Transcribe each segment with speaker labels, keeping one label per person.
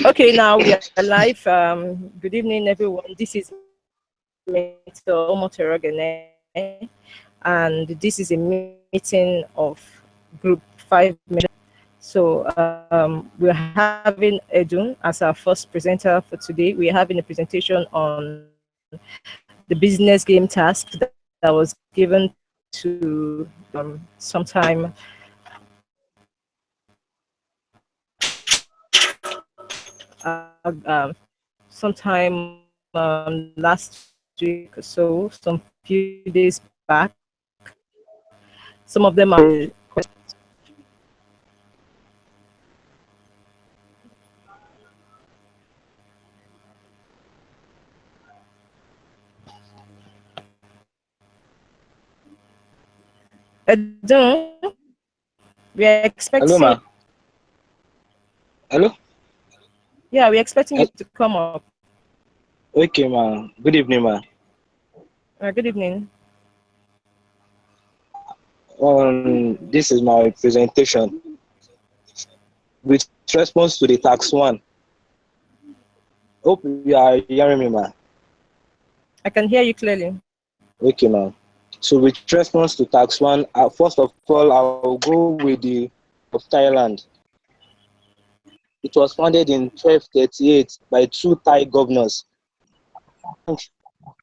Speaker 1: Okay, now we are live. Good evening, everyone. This is Mr. Omoterogene, and this is a meeting of Group 5 members. So we're having Edun as our first presenter for today. We're having a presentation on the business game task that was given to sometime last week or so, some few days back. Some of them are Edun, we are expecting.
Speaker 2: Hello, ma. Hello?
Speaker 1: Yeah, we're expecting you to come up.
Speaker 2: Okay, ma. Good evening, ma.
Speaker 1: Good evening.
Speaker 2: This is my presentation with response to the tax one. Hope you are hearing me, ma.
Speaker 1: I can hear you clearly.
Speaker 2: Okay, ma. So with response to tax one, first of all, I'll go with the of Thailand. It was founded in 1238 by two Thai governors,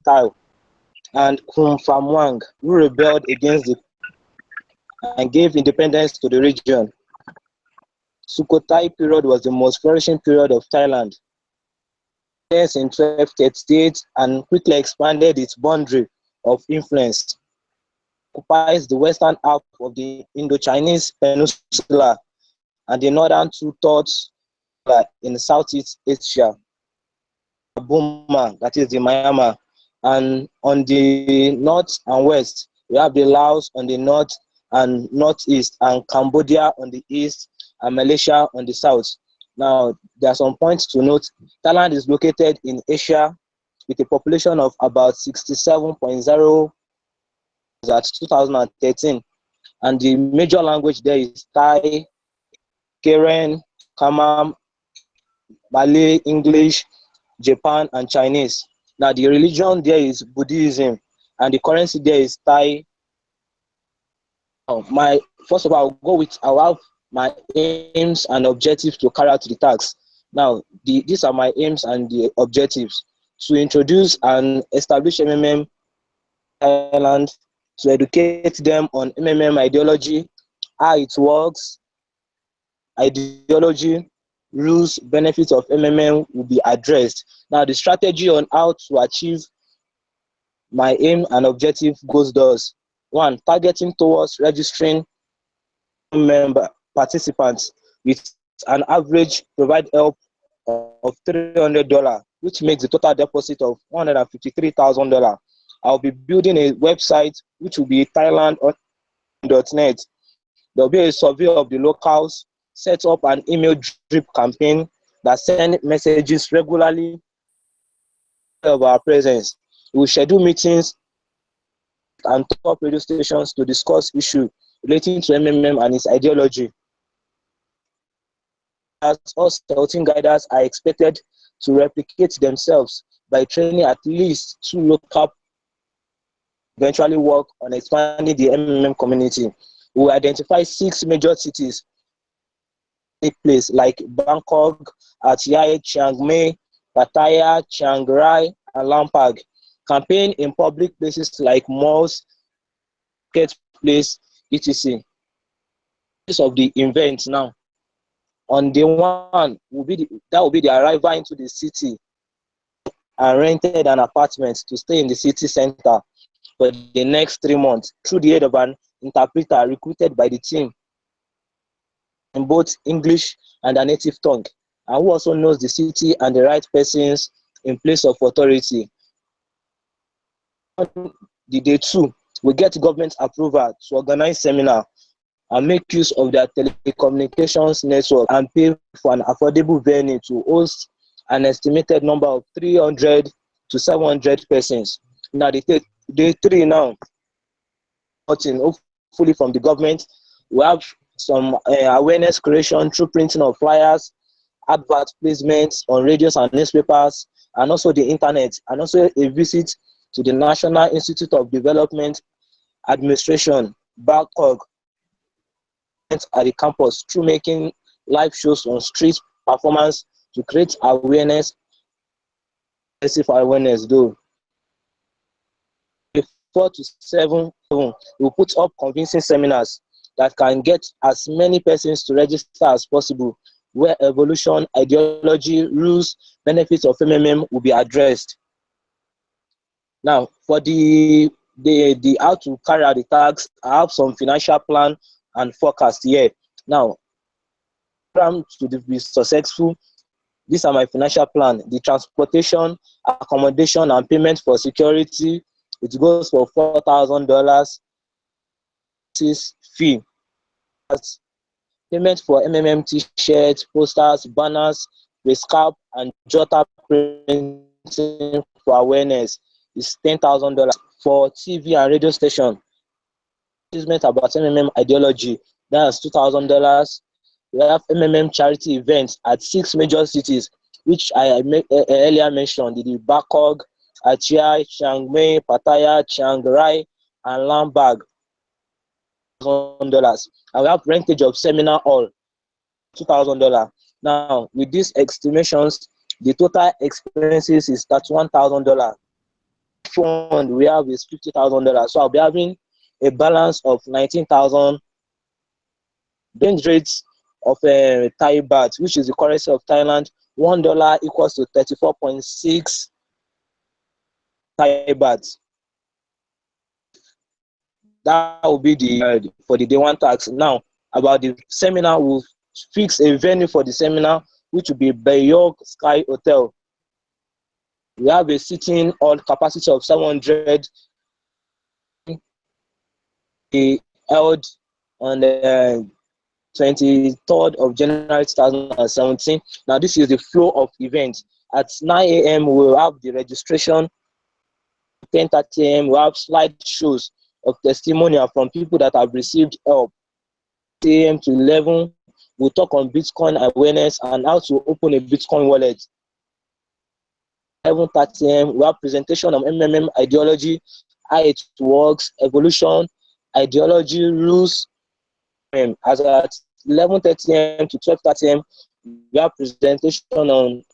Speaker 2: Thai and Krum Famwang, who rebelled against the and gave independence to the region. Sukhothai period was the most flourishing period of Thailand. In 1238 and quickly expanded its boundary of influence. Occupies the western half of the Indo-Chinese Peninsula and the northern two-thirds in Southeast Asia. Burma, that is the Myanmar, and on the north and west, we have the Laos on the north and northeast, and Cambodia on the east, and Malaysia on the south. Now, there are some points to note. Thailand is located in Asia with a population of about 67.0 at 2013, and the major language there is Thai, Karen, Kamam, Malay, English, Japan, and Chinese. Now, the religion there is Buddhism, and the currency there is Thai. First of all, I'll have my aims and objectives to carry out the task. Now, these are my aims and the objectives: to introduce and establish MMM Thailand, to educate them on MMM ideology, how it works, ideology, rules, benefits of MMM will be addressed. Now, the strategy on how to achieve my aim and objective goes thus. One, targeting towards registering member participants with an average provide help of $300, which makes the total deposit of $153,000. I'll be building a website which will be thailand.net. There'll be a survey of the locals, set up an email drip campaign that send messages regularly of our presence. We'll schedule meetings and top radio stations to discuss issues relating to MMM and its ideology. As all scouting guiders are expected to replicate themselves by training at least two local, eventually work on expanding the MMM community. We will identify 6 major cities take place like Bangkok, Atia, Chiang Mai, Pattaya, Chiang Rai, and Lampag. Campaign in public places like malls, marketplace, etc. Of the event now. On day one will be the arrival into the city and rented an apartment to stay in the city center for the next 3 months through the aid of an interpreter recruited by the team in both English and a native tongue, and who also knows the city and the right persons in place of authority. On the day 2, we get government approval to organize seminar and make use of their telecommunications network and pay for an affordable venue to host an estimated number of 300 to 700 persons. Now, day 3 now, hopefully from the government, we have some awareness creation through printing of flyers advert placements on radios and newspapers, and also the internet, and also a visit to the National Institute of Development Administration, BACOG, at the campus through making live shows on street performance to create awareness, though. 4 to 7, we'll put up convincing seminars that can get as many persons to register as possible, where evolution, ideology, rules, benefits of MMM will be addressed. Now, for the how to carry out the tasks, I have some financial plan and forecast here. Now, to be successful, these are my financial plan. The transportation, accommodation, and payment for security, it goes for $4,000. Fee. Payment for MMM t-shirts, posters, banners, scalp, and jotter printing for awareness is $10,000. For TV and radio station, advertisement about MMM ideology, that's $2,000. We have MMM charity events at 6 major cities, which I earlier mentioned: the Bangkok, Achai, Chiang Mai, Pattaya, Chiang Rai, and Lambaug. $1,000. And we have rentage of seminar hall, $2,000. Now, with these estimations, the total expenses is $31,000. Fund we have is $50,000. So I'll be having a balance of $19,000. Exchange rates of Thai baht, which is the currency of Thailand, $1 equals to 34.6 Thai baht. That will be the for the day one tax. Now, about the seminar, we'll fix a venue for the seminar, which will be Bayog Sky Hotel. We have a sitting hall capacity of 700. Held on the 23rd of January 2017. Now, this is the flow of events. At 9 a.m., we'll have the registration. 10:30 a.m., we'll have slideshows of testimonial from people that have received help. 10 a.m. to 11, we'll talk on Bitcoin awareness and how to open a Bitcoin wallet. 11:30 a.m., we have presentation of MMM ideology, how it works, evolution, ideology, rules. As at 11:30 a.m. to 12:30 a.m., we have presentation on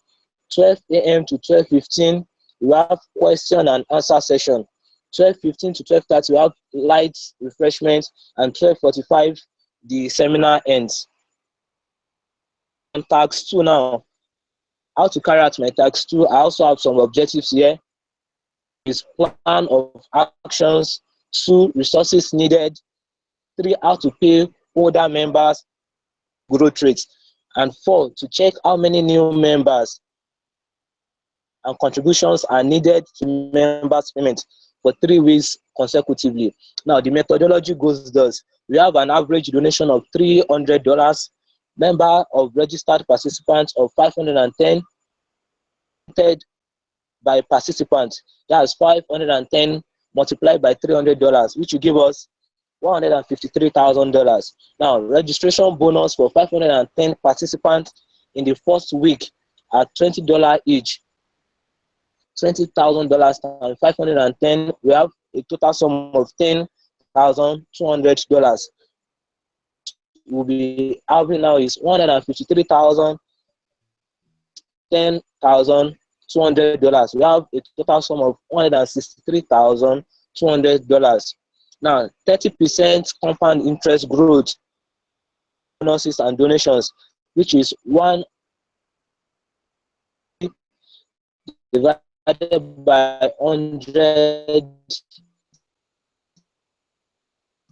Speaker 2: 12 a.m. to 12:15. We have question and answer session. 12:15 to 12:30, we have light refreshment, and 12:45, the seminar ends. On task 2 now, how to carry out my task 2. I also have some objectives here. Is plan of actions. 2, resources needed. 3, how to pay older members, growth rates. And 4, to check how many new members and contributions are needed to members' payment for 3 weeks consecutively. Now, the methodology goes thus. We have an average donation of $300, number of registered participants of 510, by participants. That's 510 multiplied by $300, which will give us $153,000. Now, registration bonus for 510 participants in the first week at $20 each. $20,000 and 510, we have a total sum of $10,200. We'll be having now is $153,000, $10,200. We have a total sum of $163,200. Now, 30% compound interest growth, bonuses and donations, which is 1 divided by 100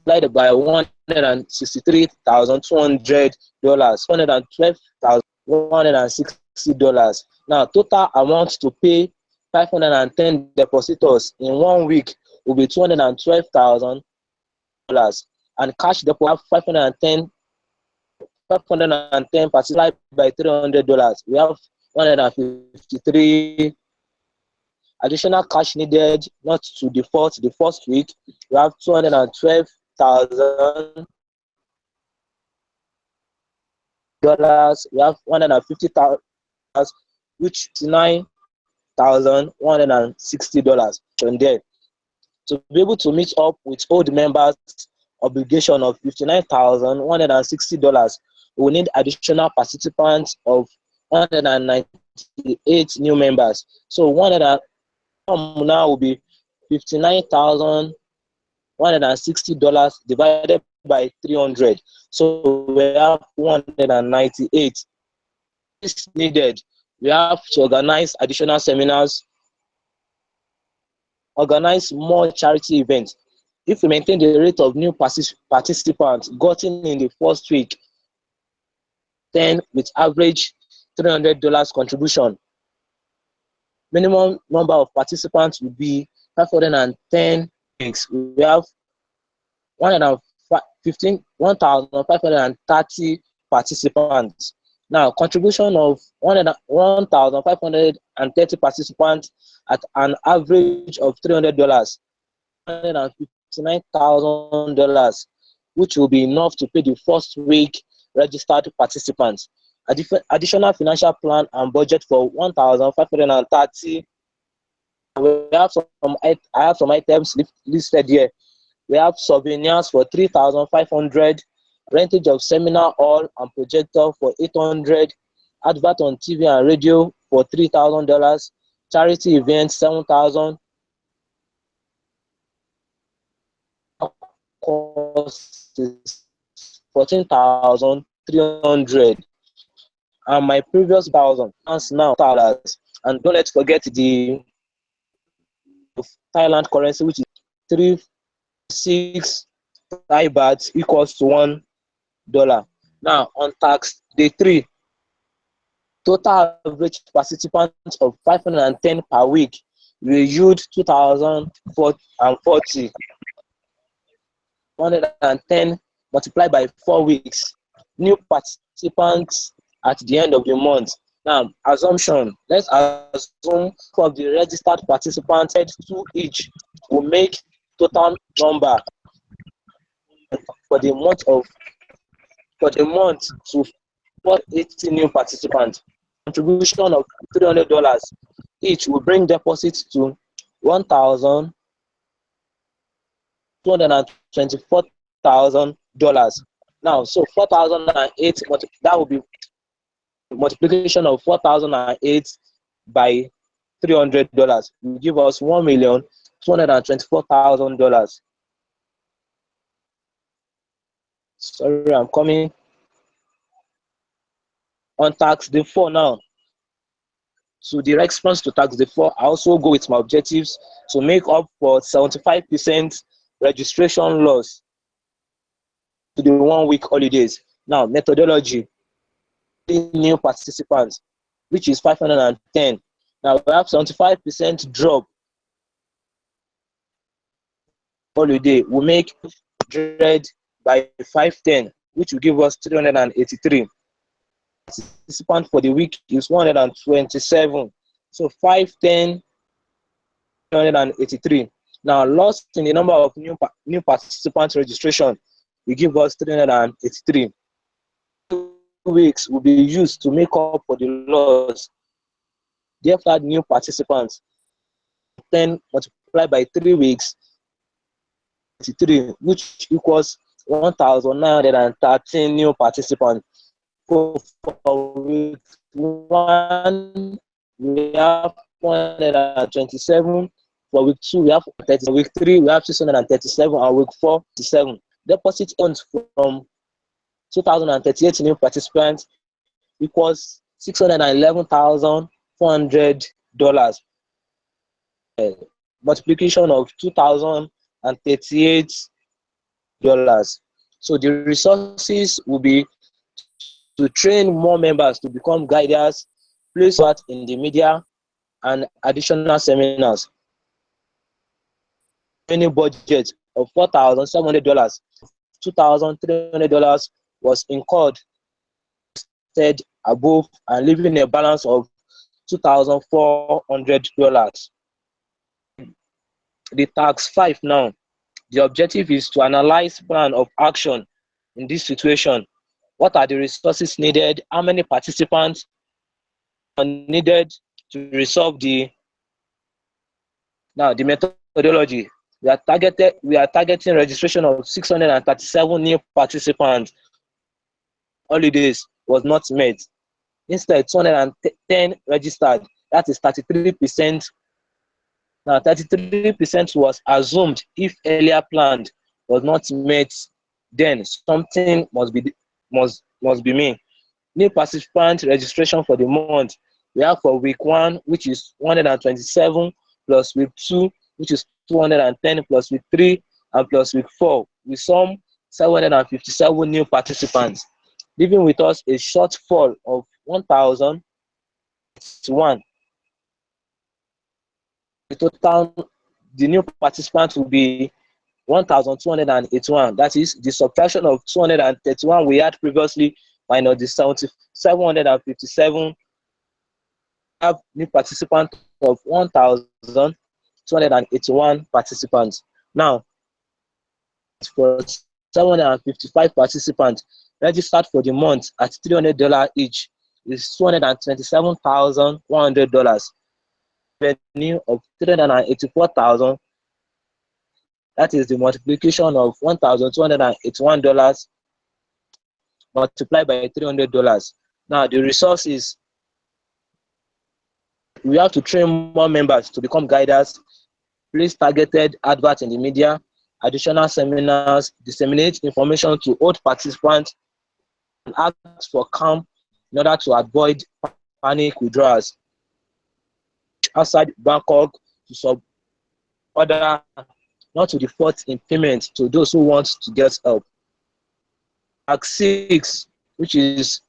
Speaker 2: divided by $163,200, $112,160. Now, total amount to pay 510 depositors in 1 week will be $212,000, and cash deposit 510 multiplied by $300. We have 153. Additional cash needed not to default the first week. We have $212,000 we have $150,000, which is $9,160 from there. To be able to meet up with old members' obligation of $59,160, we need additional participants of 198 new members. So now will be $59,160 divided by 300. So we have 198. Is needed. We have to organize additional seminars, organize more charity events. If we maintain the rate of new participants gotten in the first week, then with average $300 contribution, minimum number of participants will be 510 weeks. We have 1,530 participants. Now, contribution of 1,530 participants at an average of $300, $159,000, which will be enough to pay the first week registered participants. Additional financial plan and budget for 1,530. I have some items listed here. We have souvenirs for 3,500, rentage of seminar hall and projector for 800, advert on TV and radio for $3,000, charity events 7,000, cost is 14,300, and my previous $1,000 now dollars. And don't let's forget the Thailand currency, which is 3.6 Thai bahts equals to $1. Now on tax day 3, total average participants of 510 per week will yield 2,040. 110 multiplied by 4 weeks. New participants at the end of the month. Now, assumption. Let's assume of the registered participants, 2 each will make total number for the month to 480 new participants. Contribution of $300 each will bring deposits to $1,224,000. Now, so 4,008, that will be multiplication of 4,008 by $300 will give us $1,224,000. Sorry, I'm coming. On tax day 4 now. So the response to tax day 4, I also go with my objectives to make up for 75% registration loss to the 1 week holidays. Now, methodology, new participants, which is 510. Now we have 75% drop holiday. We make 100 by 510, which will give us 383. Participant for the week is 127. So 510, 383. Now loss in the number of new participants registration will give us 383. 2 weeks will be used to make up for the loss. Therefore, new participants, 10 multiplied by 3 weeks, 83, which equals 1,913 new participants. For week 1, we have 127. For week 2, we have 30. For week 3, we have 637. And week 4, 57. Deposit earned from 2,038 new participants equals $611,400. Multiplication of $2,038. So the resources will be to train more members to become guiders, place that in the media, and additional seminars. Any budget of $4,700, $2,300 was incurred above and leaving a balance of $2,400. The task 5 now. The objective is to analyze plan of action in this situation. what are the resources needed, how many participants are needed to resolve the methodology. We are targeting registration of 637 new participants. Holidays was not met. Instead, 210 registered. That is 33%. Now, 33% was assumed if earlier planned was not met, then something must be made. New participant registration for the month. We have for week 1, which is 127, plus week 2, which is 210, plus week 3, and plus week 4. We sum 757 new participants, leaving with us a shortfall of 1,001. The new participants will be 1,281. That is the subtraction of 231 we had previously minus the 757. Have new participants of 1,281 participants. Now, for 755 participants registered for the month at $300 each is $227,100. Revenue of $384,000. That is the multiplication of $1,281 multiplied by $300. Now, the resources, we have to train more members to become guiders, place targeted adverts in the media, additional seminars, disseminate information to old participants, and ask for calm in order to avoid panic withdrawals. Outside Bangkok to order not to default in payment to those who want to get help. Act 6, which is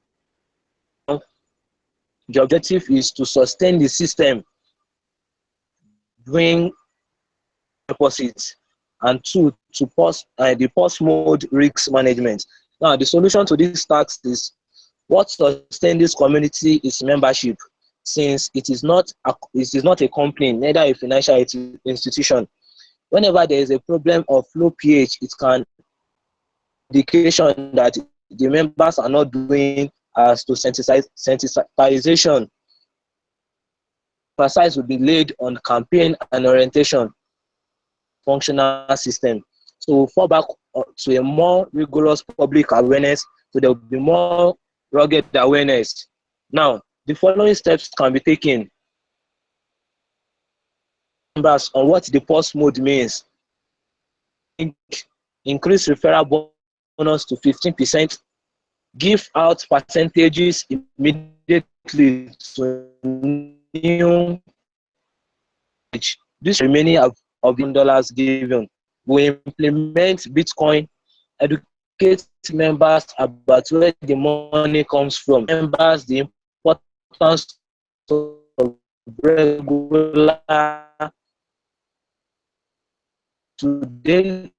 Speaker 2: the objective is to sustain the system, bring deposits, and 2, to pause the post-mode risk management. Now, the solution to this task is what sustains this community is membership, since it is not a company, neither a financial institution. Whenever there is a problem of low pH, it can indication that the members are not doing as to sensitization. Emphasis will be laid on campaign and orientation, functional system. So we'll fall back to a more rigorous public awareness, so there will be more rugged awareness. Now, the following steps can be taken on what the post mode means. Increase referral bonus to 15%. Give out percentages immediately to new. This remaining of $1 given. We implement Bitcoin, educate members about where the money comes from, members the importance of regular today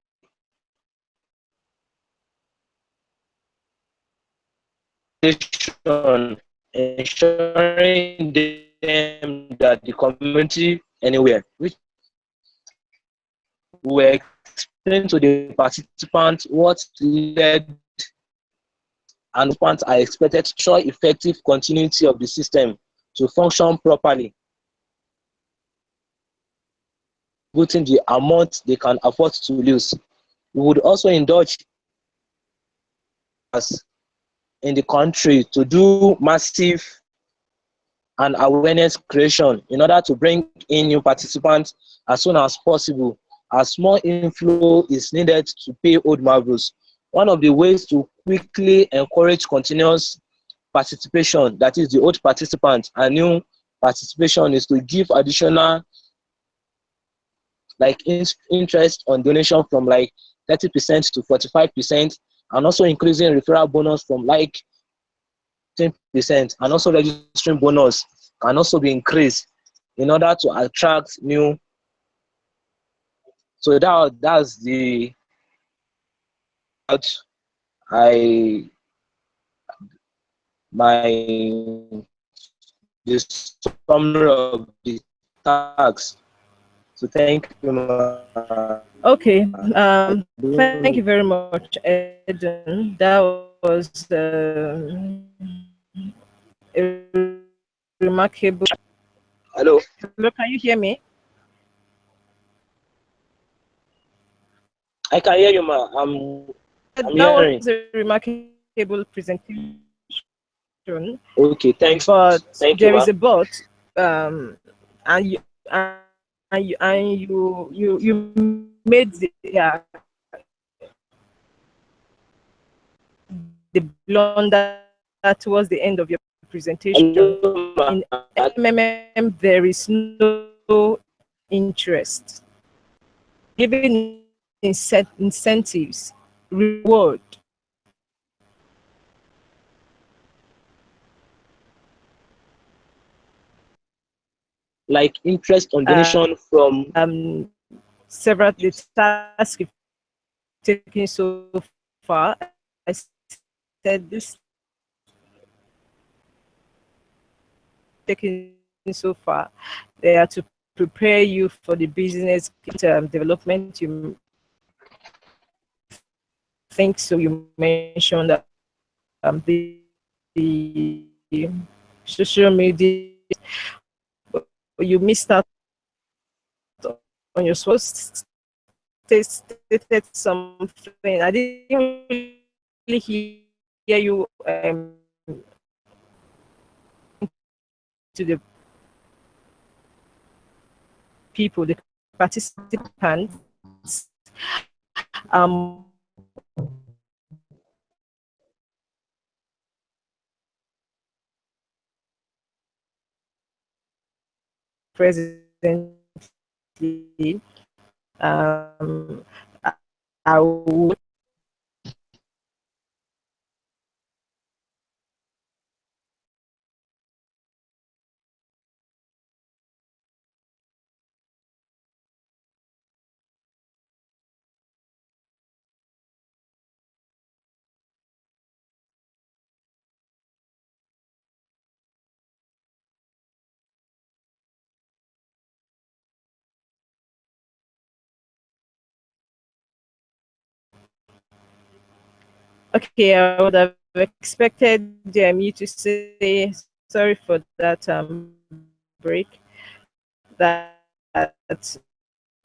Speaker 2: ensuring them that the community anywhere, which will explain to the participants what led and funds are expected to ensure effective continuity of the system to function properly, putting the amount they can afford to lose. We would also indulge us in the country to do massive and awareness creation in order to bring in new participants as soon as possible, as more inflow is needed to pay old marbles. One of the ways to quickly encourage continuous participation, that is the old participants and new participation, is to give additional like interest on donation from like 30% to 45%, and also increasing referral bonus from like 10%, and also registering bonus can also be increased in order to attract new. So that's the this summary of the tax. So thank you.
Speaker 1: Okay. Thank you very much, Eden. That was a remarkable.
Speaker 2: Hello.
Speaker 1: Hello, can you hear me?
Speaker 2: I can hear you, ma. I'm
Speaker 1: That
Speaker 2: hearing.
Speaker 1: was a remarkable presentation.
Speaker 2: Okay, thanks.
Speaker 1: But
Speaker 2: Thank you,
Speaker 1: there
Speaker 2: ma.
Speaker 1: is a but, and you made the blunder towards the end of your presentation.
Speaker 2: Hello, ma.
Speaker 1: In MMM, there is no interest. Giving incentives, reward.
Speaker 2: Like interest on donation from.
Speaker 1: Several the tasks you've taken so far. I said this taken so far, they are to prepare you for the business development. You think so? You mentioned that the social media, but you missed out on your source. Stated something. I didn't really hear you to the people, the participants. Um, presently, um, I would okay. I would have expected you to say sorry for that break. That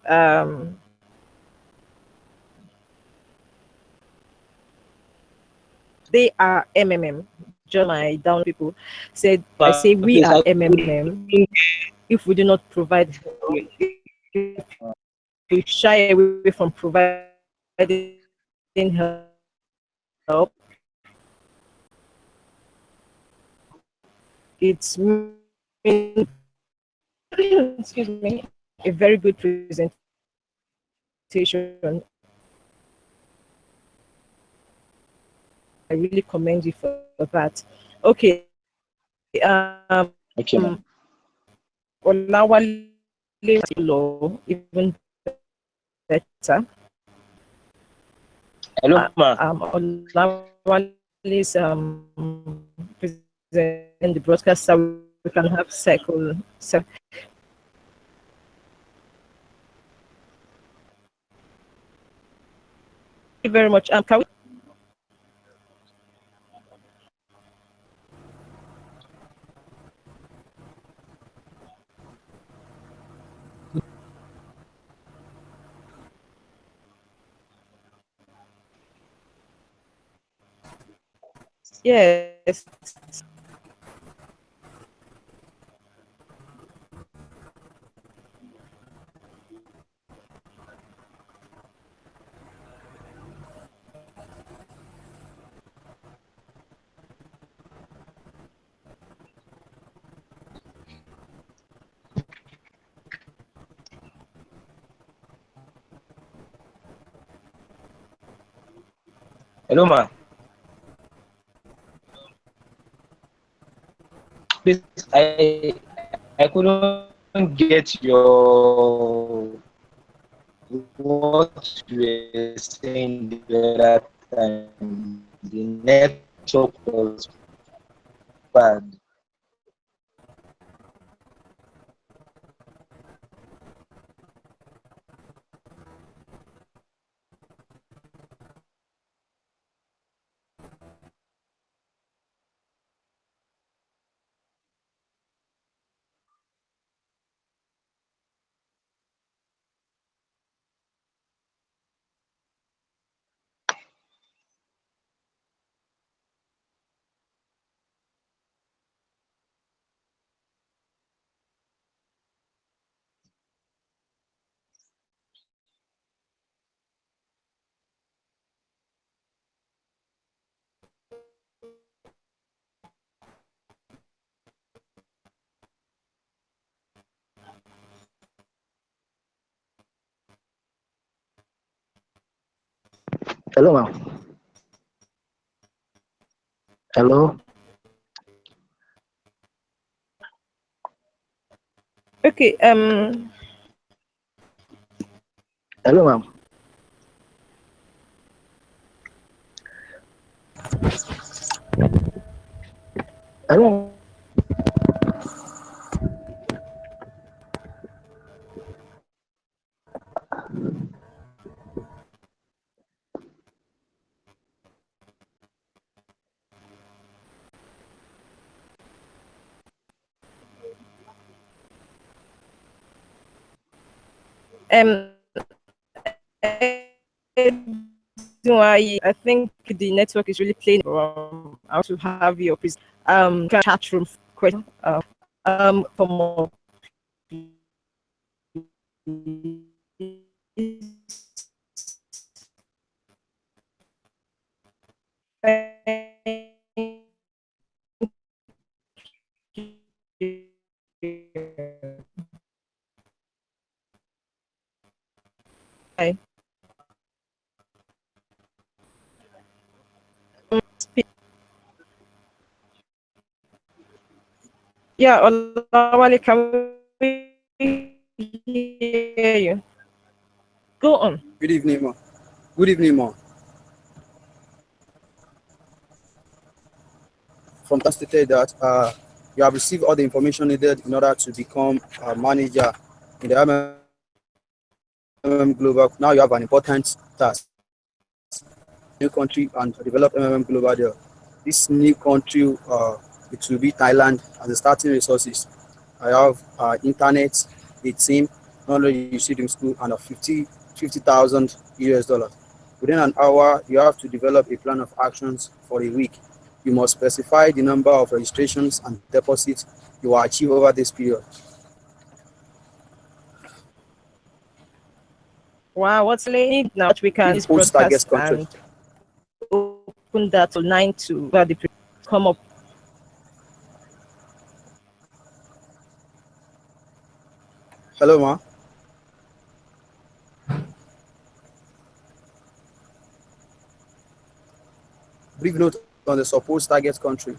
Speaker 1: um, they are MMM. Just my down people said, I say we
Speaker 2: Please,
Speaker 1: are
Speaker 2: I
Speaker 1: MMM.
Speaker 2: couldn't.
Speaker 1: If we do not provide help, if we shy away from providing help, it's excuse me, a very good presentation. I really commend you for that. Okay.
Speaker 2: Okay, ma'am.
Speaker 1: Olawale law even better.
Speaker 2: Hello, ma.
Speaker 1: Olawale's present the broadcast so we can have cycle. Thank you very much. Can we yes.
Speaker 2: Hello, ma. Please, I couldn't get your what you were saying the other time. The network was bad. Hello, ma'am. Hello.
Speaker 1: Okay.
Speaker 2: Hello, ma'am. Hello.
Speaker 1: Um. Why I think the network is really playing. I want to have your chat room question. Come up. Hi. Yeah, Olawale, can we hear you? Go on.
Speaker 3: Good evening, ma. Good evening, ma. From that stated that you have received all the information needed in order to become a manager in the MMM Global. Now you have an important task. New country and develop MMM Global there. This new country, it will be Thailand as the starting resources. I have internet, a team, knowledge you see in school, and a 50,000 US dollars. Within an hour, you have to develop a plan of actions for a week. You must specify the number of registrations and deposits you will achieve over this period.
Speaker 1: Wow, what's late now that we can this
Speaker 3: Host target
Speaker 1: broadcast
Speaker 3: country.
Speaker 1: and open that to 9 to where the come up.
Speaker 3: Hello, ma. Brief note on the supposed target country.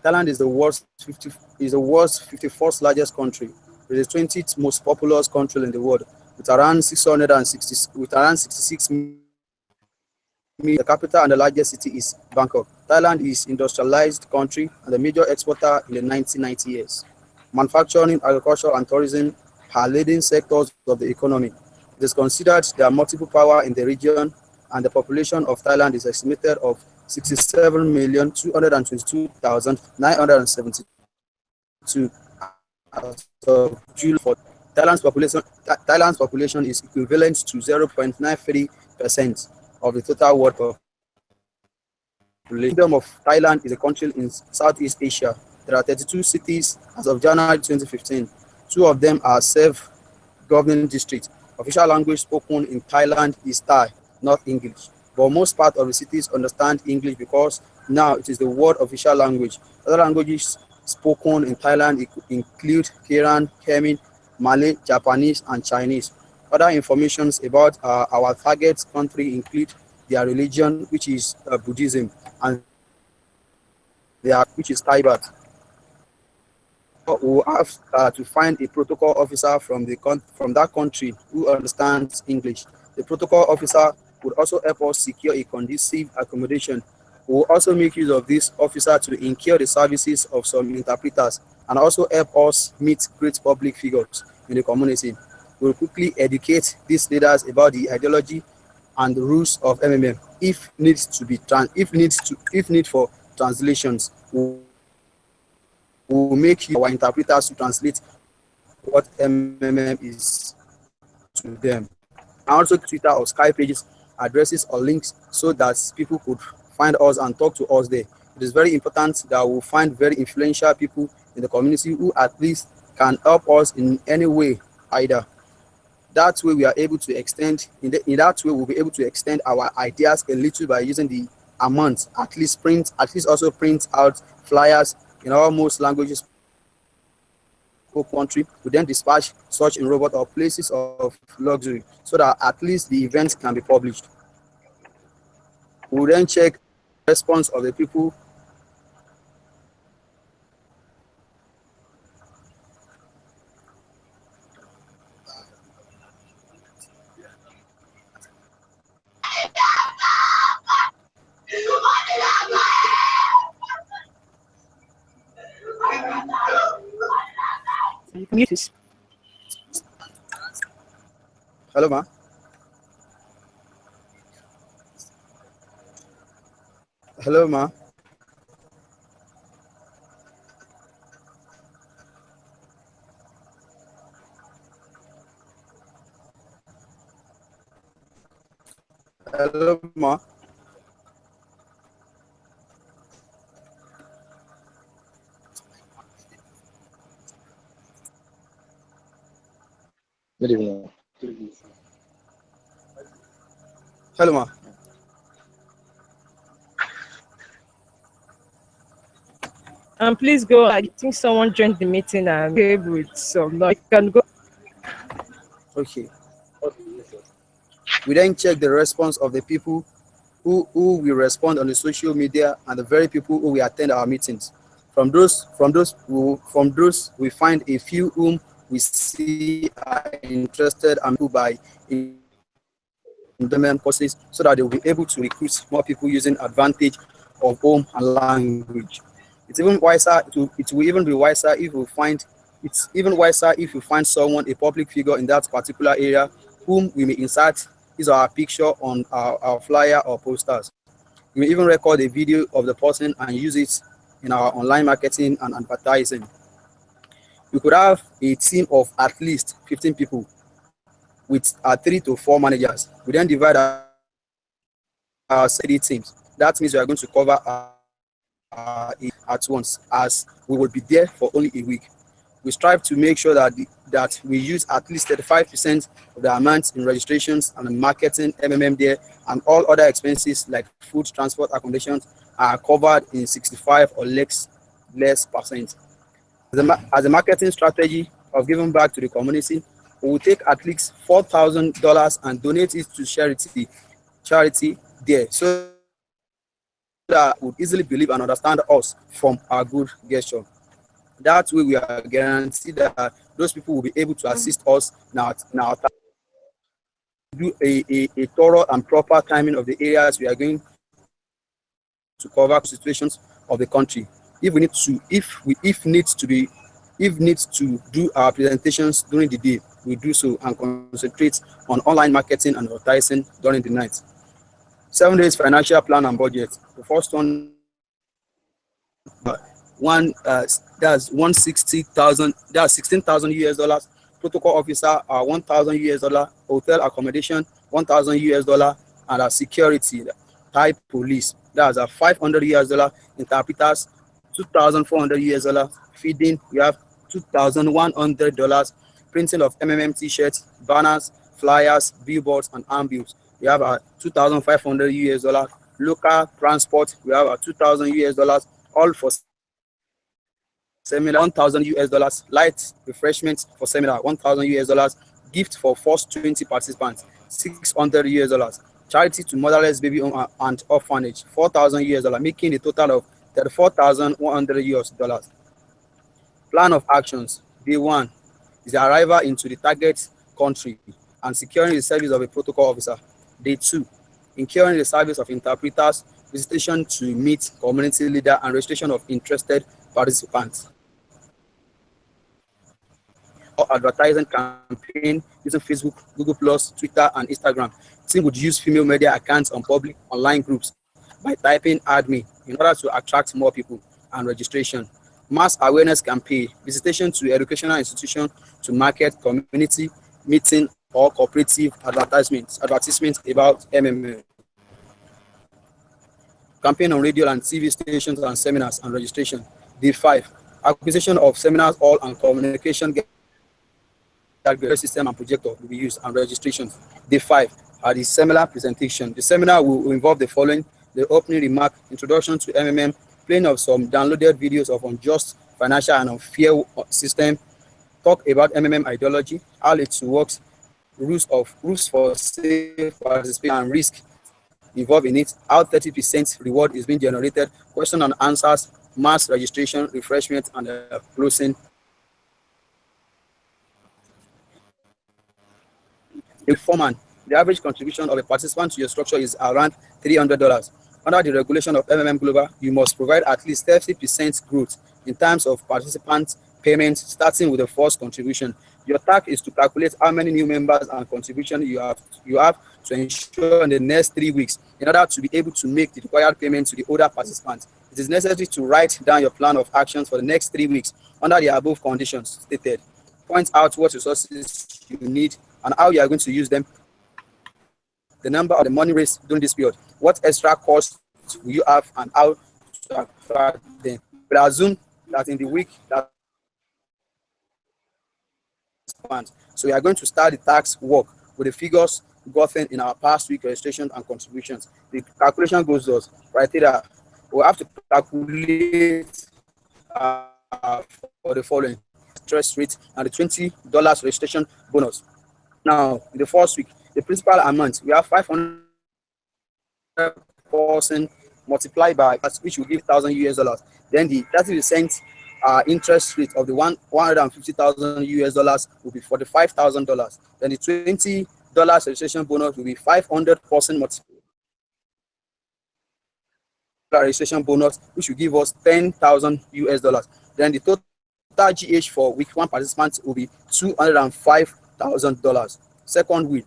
Speaker 3: Thailand is the world's 51st largest country. It is the 20th most populous country in the world, with around 66 million. The capital and the largest city is Bangkok. Thailand is industrialized country and a major exporter in the 1990 years. Manufacturing, agriculture, and tourism are leading sectors of the economy. It is considered there are multiple power in the region, and the population of Thailand is estimated of 67,222,972 as of July 4. Thailand's population is equivalent to 0.93% of the total world population. The Kingdom of Thailand is a country in Southeast Asia. There are 32 cities as of January 2015. Two of them are self-governing districts. Official language spoken in Thailand is Thai, not English. But most part of the cities understand English because now it is the world official language. Other languages spoken in Thailand include Kiran, Kemin, Malay, Japanese, and Chinese. Other informations about our target country include their religion, which is Buddhism, and which is Tibet. We will have to find a protocol officer from that country who understands English. The protocol officer would also help us secure a conducive accommodation. We will also make use of this officer to incur the services of some interpreters and also help us meet great public figures in the community. We will quickly educate these leaders about the ideology and the rules of MMM. If need for translations, we will make our interpreters to translate what MMM is to them. And also Twitter or Skype pages, addresses or links so that people could find us and talk to us there. It is very important that we find very influential people in the community who at least can help us in any way either. That way we are able to extend, in that way we'll be able to extend our ideas a little by using the amount, at least also print out flyers in almost languages country. We then dispatch such in robot or places of luxury so that at least the event can be published. We will then check the response of the people
Speaker 1: You can mute this.
Speaker 3: Hello, ma. Hello, ma. Hello, ma.
Speaker 2: Good evening.
Speaker 3: Hello, ma.
Speaker 1: Please go. I think someone joined the meeting and came with some noise. You can go.
Speaker 3: Okay. We then check the response of the people who will respond on the social media and the very people who will attend our meetings. From those we find a few whom we see are interested and who by implement courses so that they will be able to recruit more people using advantage of home and language. It's even wiser it will even be wiser if we find it's even wiser if you find someone, a public figure in that particular area, whom we may insert his or her picture on our flyer or posters. We may even record a video of the person and use it in our online marketing and advertising. We could have a team of at least 15 people with 3 to 4 managers. We then divide our city teams. That means we are going to cover at once, as we will be there for only a week. We strive to make sure that we use at least 35% of the amount in registrations and marketing there, and all other expenses like food, transport, accommodation are covered in 65 or less percent. As a marketing strategy of giving back to the community, we will take at least $4,000 and donate it to charity there, so that would easily believe and understand us from our good gesture. That way, we are guaranteed that those people will be able to assist us now do a thorough and proper timing of the areas we are going to cover situations of the country. If needs to do our presentations during the day, we do so and concentrate on online marketing and advertising during the night. 7 days financial plan and budget. The first one, that's 160,000. That's 16,000 US dollars. Protocol officer, $1,000 US. Hotel accommodation, $1,000 US, and a security type police. That's a $500 US. Interpreters, $2,400 US. Feeding, we have $2,100. Printing of t-shirts, banners, flyers, billboards, and handbills. We have a $2,500 US. Local transport, we have a $2,000 US. All for seminar, $1,000 US. Light refreshments for seminar, $1,000 US. Gift for first 20 participants, $600 US. Charity to motherless baby home and orphanage, $4,000 US, making a total of $34,100 US. Plan of actions. Day 1 is the arrival into the target country and securing the service of a protocol officer. Day 2, incurring the service of interpreters, visitation to meet community leader, and registration of interested participants. Or advertising campaign using Facebook, Google+, Twitter, and Instagram. Team would use female media accounts on public online groups by typing "admin" in order to attract more people, and registration. Mass awareness campaign, visitation to educational institutions to market community meeting or cooperative advertisements about MMM. Campaign on radio and TV stations and seminars and registration. Day 5, acquisition of seminars hall and communication system and projector will be used, and registration. Day 5 are the seminar presentation. The seminar will involve the following: the opening remark, introduction to MMM, playing of some downloaded videos of unjust financial and unfair system, talk about MMM ideology, how it works, rules for safe participation and risk involved in it, how 30% reward is being generated, question and answers, mass registration, refreshment, and closing. A foreman, the average contribution of a participant to your structure is around $300. Under the regulation of MMM Global, you must provide at least 30% growth in terms of participant payments, starting with the first contribution. Your task is to calculate how many new members and contributions you have to ensure in the next 3 weeks in order to be able to make the required payment to the older participants. It is necessary to write down your plan of actions for the next 3 weeks under the above conditions stated. Point out what resources you need and how you are going to use them, the number of the money raised during this period, what extra costs will you have, and how to attract them. We assume that in the week that so we are going to start the tax work with the figures gotten in our past week registration and contributions. The calculation goes thus. Right here, we have to calculate for the following interest rate and the $20 registration bonus. Now, in the first week, the principal amount, we have 500% multiplied by, which will give $1,000 US. Then the 30% interest rate of the $150,000 will be $45,000. Then the $20 registration bonus will be 500% multiplied registration bonus, which will give us $10,000 US. Then the total GH for week 1 participants will be $205,000. Second week,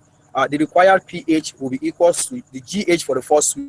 Speaker 3: the required PH will be equal to the GH for the first week,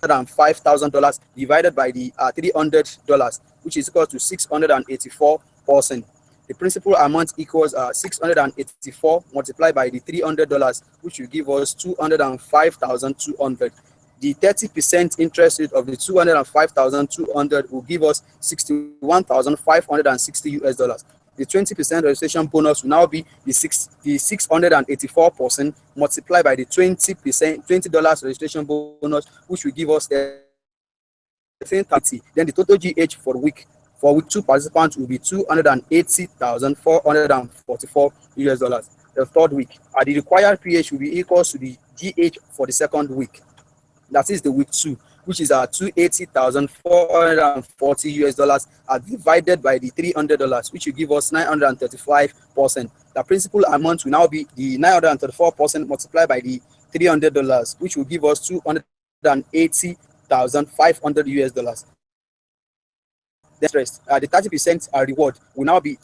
Speaker 3: $105,000 divided by the $300, which is equal to 684%. The principal amount equals 684 multiplied by the $300, which will give us 205,200. The 30% interest rate of the 205,200 will give us 61,560 US. The 20% registration bonus will now be the 684% multiplied by the $20 registration bonus, which will give us 1330. Then the total GH for week 2 participants will be 280,444 US dollars. The third week, the required PH will be equal to the GH for the second week. That is the week 2, which is 280,440 US dollars divided by the $300, which will give us 935%. The principal amount will now be the 934% multiplied by the $300, which will give us 280,500 US dollars. The rest, the 30% reward will now be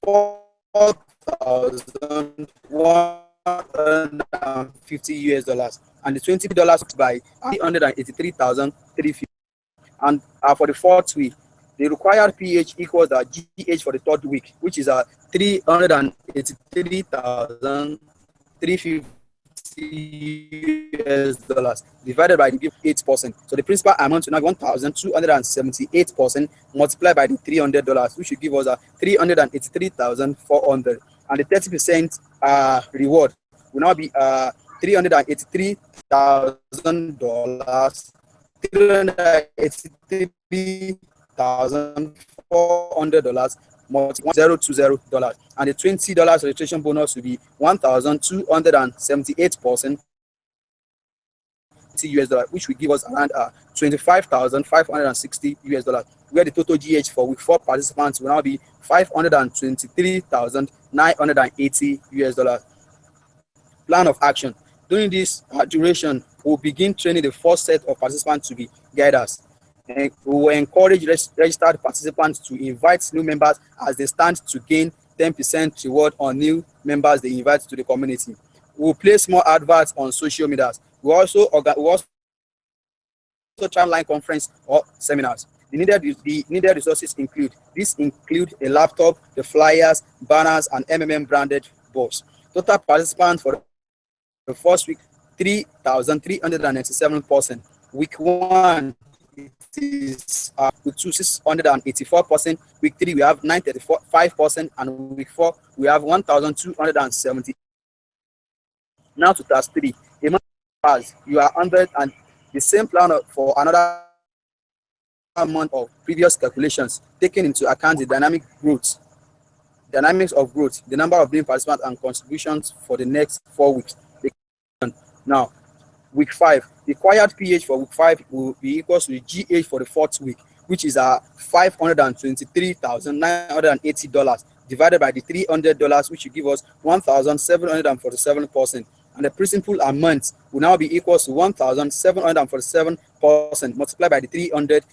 Speaker 3: 4,150 US dollars, and the $20 by 383,350. And for the fourth week, the required PH equals the GH for the third week, which is 383,350 US dollars divided by the 8%. So the principal amount will now be 1,278% multiplied by the $300, which will give us 383,400. And the 30% reward will now be $383,000, $383,400 $020, and the $20 registration bonus will be 1,278% US dollar, which will give us around 25,560 US dollars, where the total GH for week 4 participants will now be 523,980 US dollars. Plan of action. During this duration, we'll begin training the first set of participants to be guiders. And we will encourage registered participants to invite new members as they stand to gain 10% reward on new members they invite to the community. We will place more adverts on social media. We also try online conference or seminars. The needed resources include a laptop, the flyers, banners, and MMM branded boards. Total participants for the first week, 3,397%. Week 1, it is week 2, 684%. Week 3, we have 935%, and week 4, we have 1,270. Now to task 3. A month pass, you are 100, and the same plan for another month of previous calculations, taking into account the dynamics of growth, the number of new participants, and contributions for the next 4 weeks. Now, week 5, the required pH for week 5 will be equal to the GH for the 4th week, which is $523,980 divided by the $300, which will give us 1,747%. And the principal amount will now be equal to 1,747% multiplied by the $300,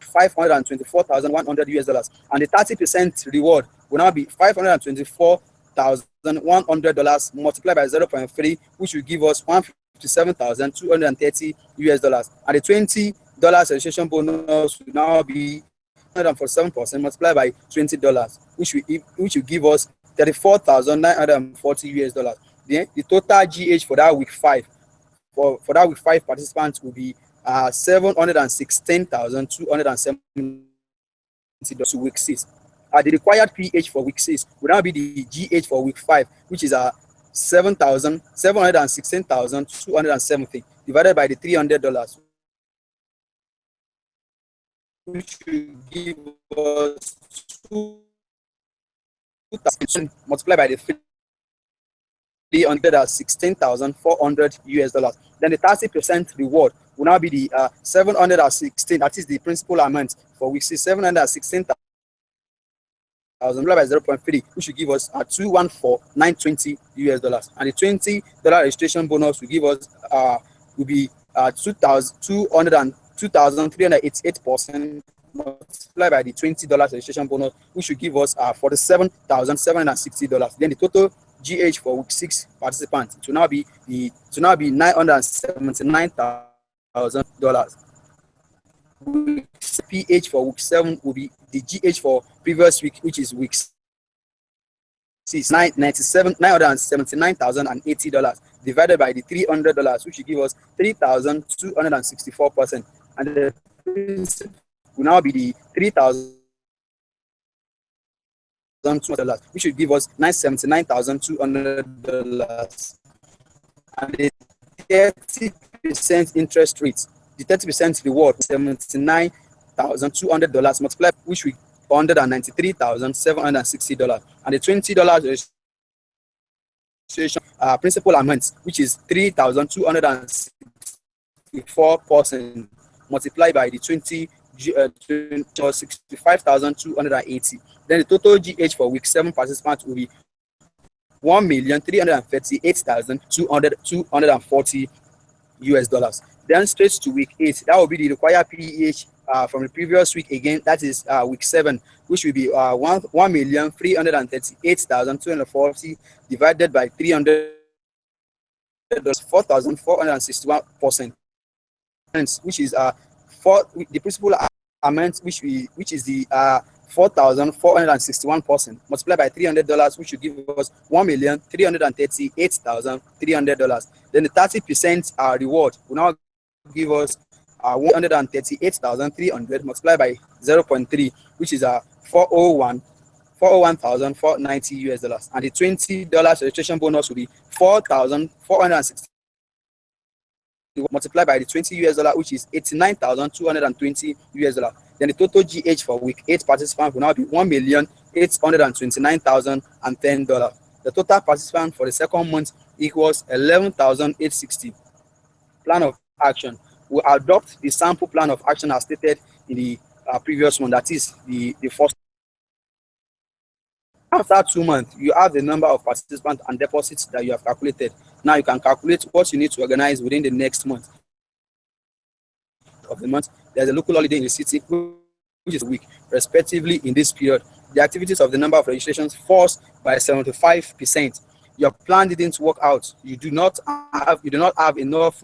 Speaker 3: $524,100, and the 30% reward will now be $524,100 multiplied by 0.3, which will give us $157,230, and the $20 registration bonus will now be 147% multiplied by $20, which will give us $34,940. The total GH for that week 5 for that week 5 participants will be $716,270 to week 6. The required pH for week 6 will now be the GH for week 5, which is $716,270 divided by the $300, which will give us 2,000 multiplied by the $316,400. Then the 30% reward will now be the 716, that is the principal amount for week 6, 716,000 multiplied by 0.3, which will give us $214,920, and the $20 registration bonus will give us will be 2,388% multiplied by the $20 registration bonus, which will give us $47,760. Then the total GH for week 6 participants to now be $979,000. pH for week 7 will be the GH for previous week, which is week 6, $979,080 divided by the $300, which will give us 3,264%, and the will now be the $3,200, which will give us $979,200, and the 30% interest rate, the 30% reward, $79,200 multiplied, which we $193,760, and the $20 registration principal amount, which is 3,264% multiplied by the 65,280. Then the total GH for week 7 participants will be $1,338,240. Then straight to week 8, that will be the required pH from the previous week again, that is week 7, which will be $1,338,240 divided by $300, 4,461%, which is the principal amount, which is the 4,461% multiplied by $300, which will give us $1,338,300. Then the 30% reward will now give us $138,300 multiplied by 0.3, which is $401,490, and the $20 registration bonus will be $4,460 multiplied by the $20, which is $89,220. Then the total GH for week 8 participants will now be $1,829,010. The total participant for the second month equals 11,860. Plan of action: we adopt the sample plan of action as stated in the previous one, that is the first. After 2 months, you have the number of participants and deposits that you have calculated. Now you can calculate what you need to organize within the next month. Of the month, there's a local holiday in the city, which is a week, respectively. In this period, the activities of the number of registrations falls by 75%. Your plan didn't work out. You do not have enough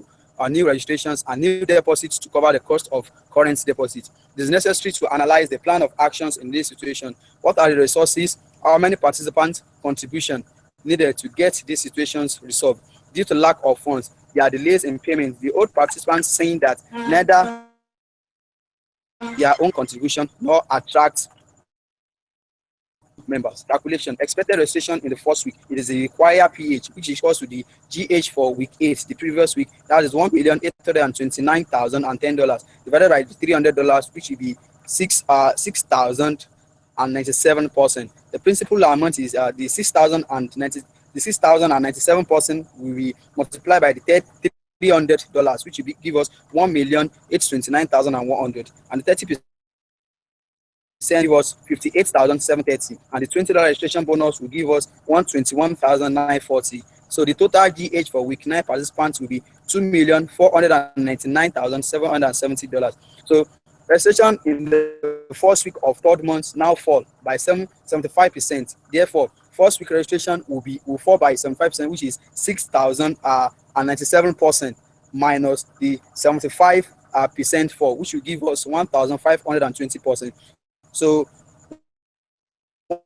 Speaker 3: new registrations and new deposits to cover the cost of current deposits. It is necessary to analyze the plan of actions in this situation. What are the resources? How many participants' contribution needed to get these situations resolved? Due to lack of funds, there are delays in payment. The old participants saying that neither their own contribution nor attract members. Calculation: expected registration in the first week. It is the required PH, which is equals to the GH for week 8, the previous week. That is $1,829,010 divided by $300, which will be 6,097%. The principal amount is the 6,097% will be multiplied by the $300, which will give us 1,829,100, and the 30% give us 58,730, and the $20 registration bonus will give us 121,940. So the total GH for week 9 participants will be $2,499,770. So registration in the first week of third month now fall by 75%. Therefore, first week registration will fall by 75%, which is 6,097% minus the 75% fall, which will give us 1,520%. So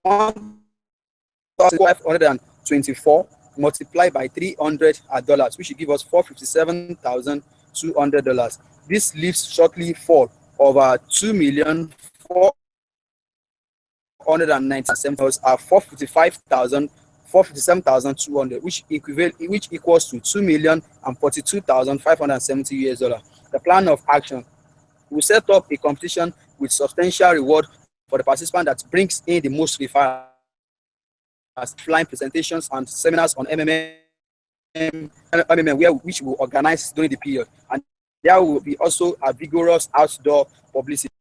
Speaker 3: 1,524 multiplied by $300, which will give us $457,200. This leaves shortly fall of $457,200, which equals to $2,042,570. The plan of action: we set up a competition with substantial reward for the participant that brings in the most referrals, flying presentations and seminars on MMM, which will organize during the period, and there will be also a vigorous outdoor publicity.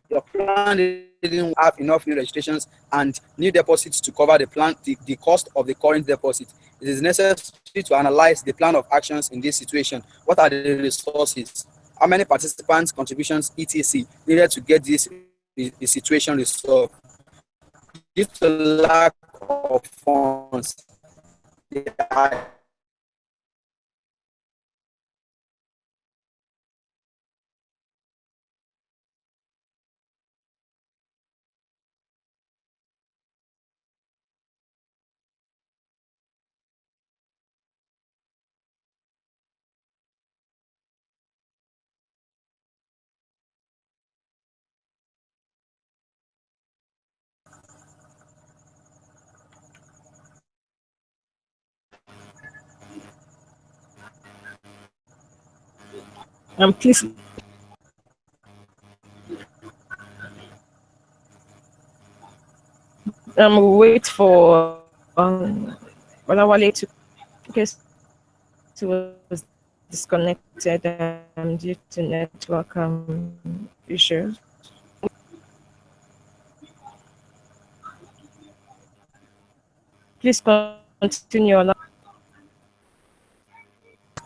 Speaker 3: Your plan didn't have enough new registrations and new deposits to cover the cost of the current deposit. It is necessary to analyze the plan of actions in this situation. What are the resources? How many participants, contributions, etc. needed to get the situation resolved? Due to lack of funds,
Speaker 1: Please. Wait for Olawale to, because he was disconnected due to network issues. Please continue.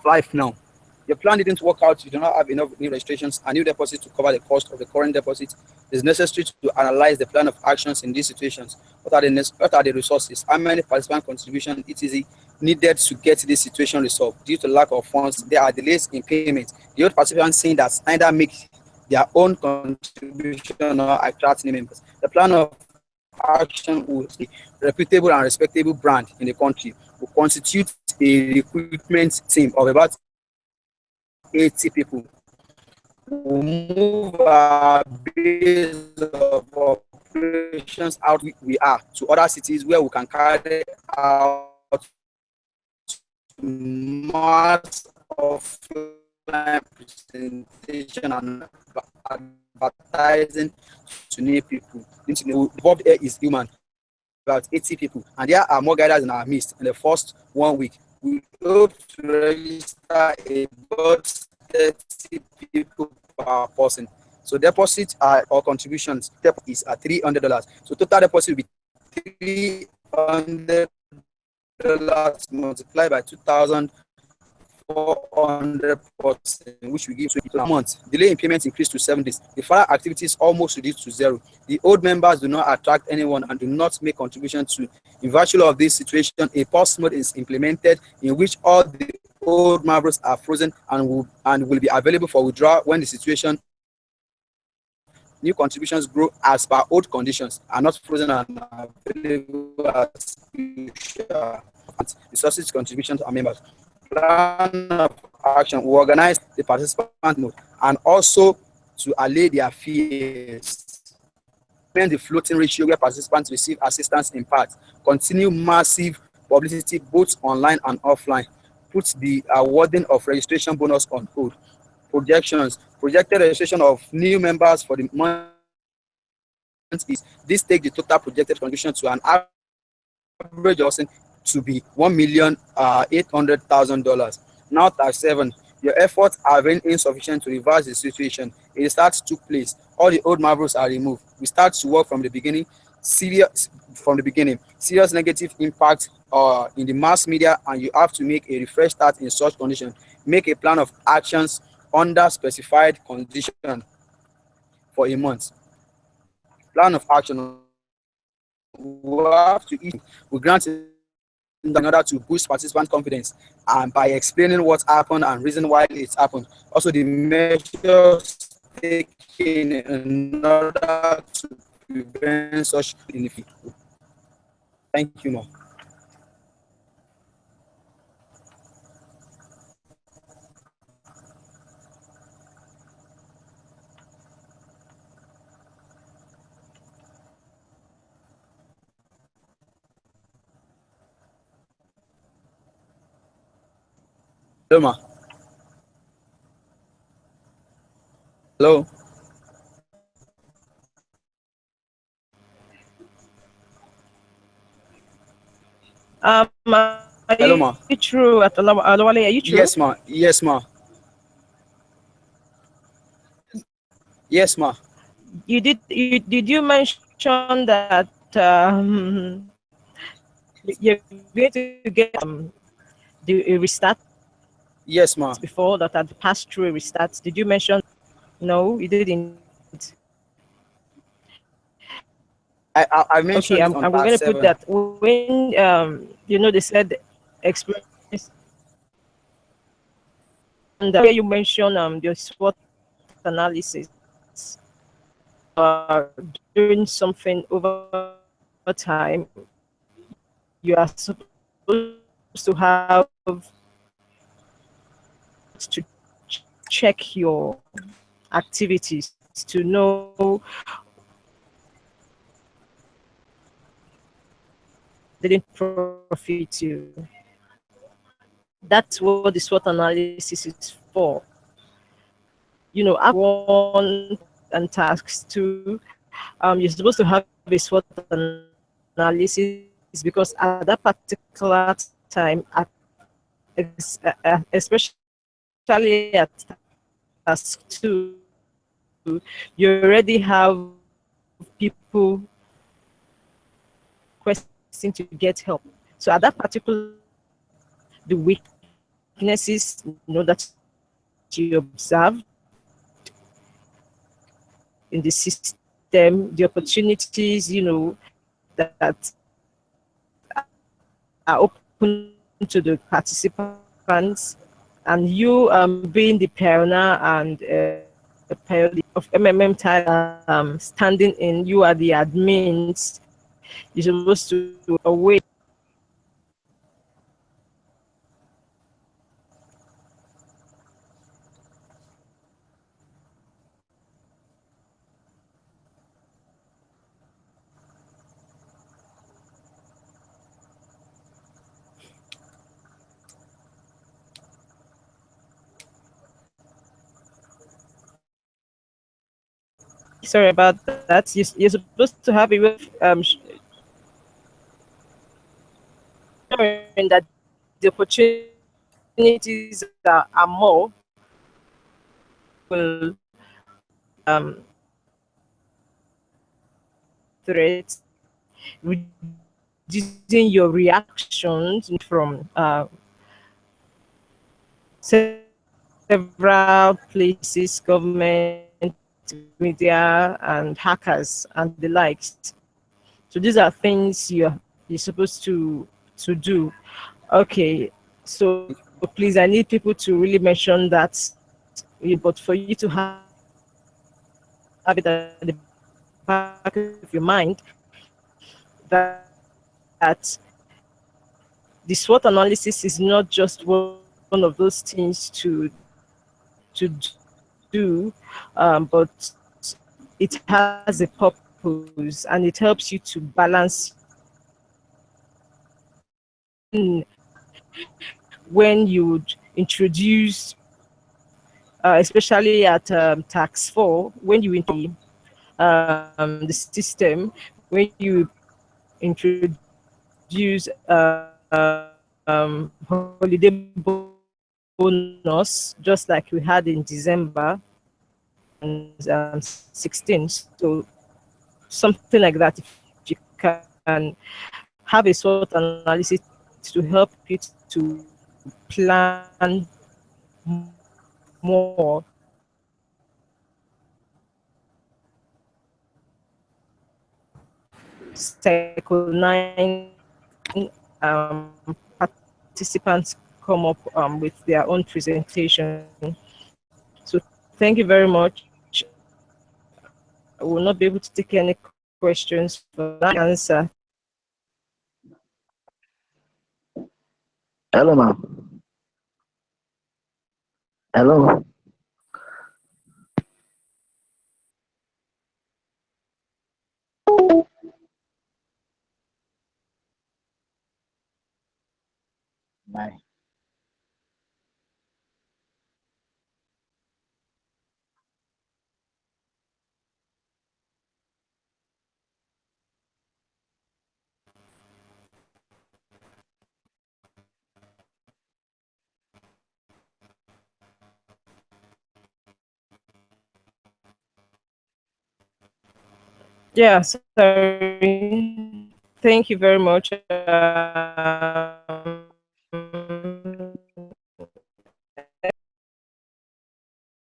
Speaker 3: Life now. Your plan didn't work out. You do not have enough new registrations and new deposits to cover the cost of the current deposit. It is necessary to analyze the plan of actions in these situations. What are the resources? How many participant contributions etc. needed to get this situation resolved? Due to lack of funds, there are delays in payment. The old participants saying that either make their own contribution or attract new members. The plan of action with a reputable and respectable brand in the country will constitute a recruitment team of about 80 people. We'll move our base of operations out we are to other cities where we can carry out mass offline presentation and advertising to new people. Involved here is human, about 80 people, and there are more guiders in our midst. In the first 1 week, we hope to register about 30 people per person. So deposits or contributions is at $300. So total deposit will be $300 multiplied by 2,400%, which we give to a month. Delay in payment increased to 7 days. The further activities almost reduced to zero. The old members do not attract anyone and do not make contribution to. In virtue of this situation, a pause mode is implemented in which all the old members are frozen and will be available for withdrawal when the situation. New contributions grow as per old conditions, are not frozen and available as usual. Resources contributions to members. Plan of action will organize the participant mode and also to allay their fears. the floating ratio where participants receive assistance in part, continue massive publicity both online and offline, put the awarding of registration bonus on hold. Projections. Projected registration of new members for the month is this take the total projected contribution to an average of to be $1,800,000. Now times 7. Your efforts are very insufficient to reverse the situation. A restart took place. All the old marbles are removed. We start to work from the beginning. Serious negative impact in the mass media, and you have to make a refresh start in such condition. Make a plan of actions under specified condition for a month. Plan of action. We have to eat. We grant in order to boost participant confidence and by explaining what happened and reason why it happened. Also, the measures taken in order to prevent such benefit. Thank you, Mo. Hello, Ma. Hello. Hello, Ma.
Speaker 1: Are you true at Alawale? Are you true?
Speaker 3: Yes, Ma. Yes, Ma. Yes, Ma.
Speaker 1: Did you mention that you're going to get the restart?
Speaker 3: Yes, Ma.
Speaker 1: Before that had passed through a restart. Did you mention? No, you didn't.
Speaker 3: I mentioned
Speaker 1: Okay, I'm going to put that when they said experience, and where you mentioned the SWOT analysis, doing something over time, you are supposed to have to check your activities to know didn't profit you. That's what the SWOT analysis is for. Act 1 and tasks 2, you're supposed to have a SWOT analysis because at that particular time, especially at task 2, you already have people requesting to get help. So at that particular, the weaknesses that you observed in the system, the opportunities that are open to the participants, and you being the pioneer and the pioneer of MMM standing in, you are the admins. You're supposed to await. Sorry about that. You're supposed to have a way of showing that the opportunities are more. Will threats, reducing your reactions from several places, government, media, and hackers, and the likes. So these are things you're supposed to do. Okay, so please, I need people to really mention that, but for you to have it at the back of your mind that the SWOT analysis is not just one of those things to do, but it has a purpose. purpose, and it helps you to balance when you introduce, especially at tax 4, when you the system, when you introduce holiday bonus, just like we had in December and 16. So something like that, if you can have a SWOT analysis to help you to plan more. Cycle 9 participants come up with their own presentation. So thank you very much. I will not be able to take any questions for that answer.
Speaker 4: Hello, ma'am. Hello. Bye.
Speaker 1: Yeah, sorry. Thank you very much.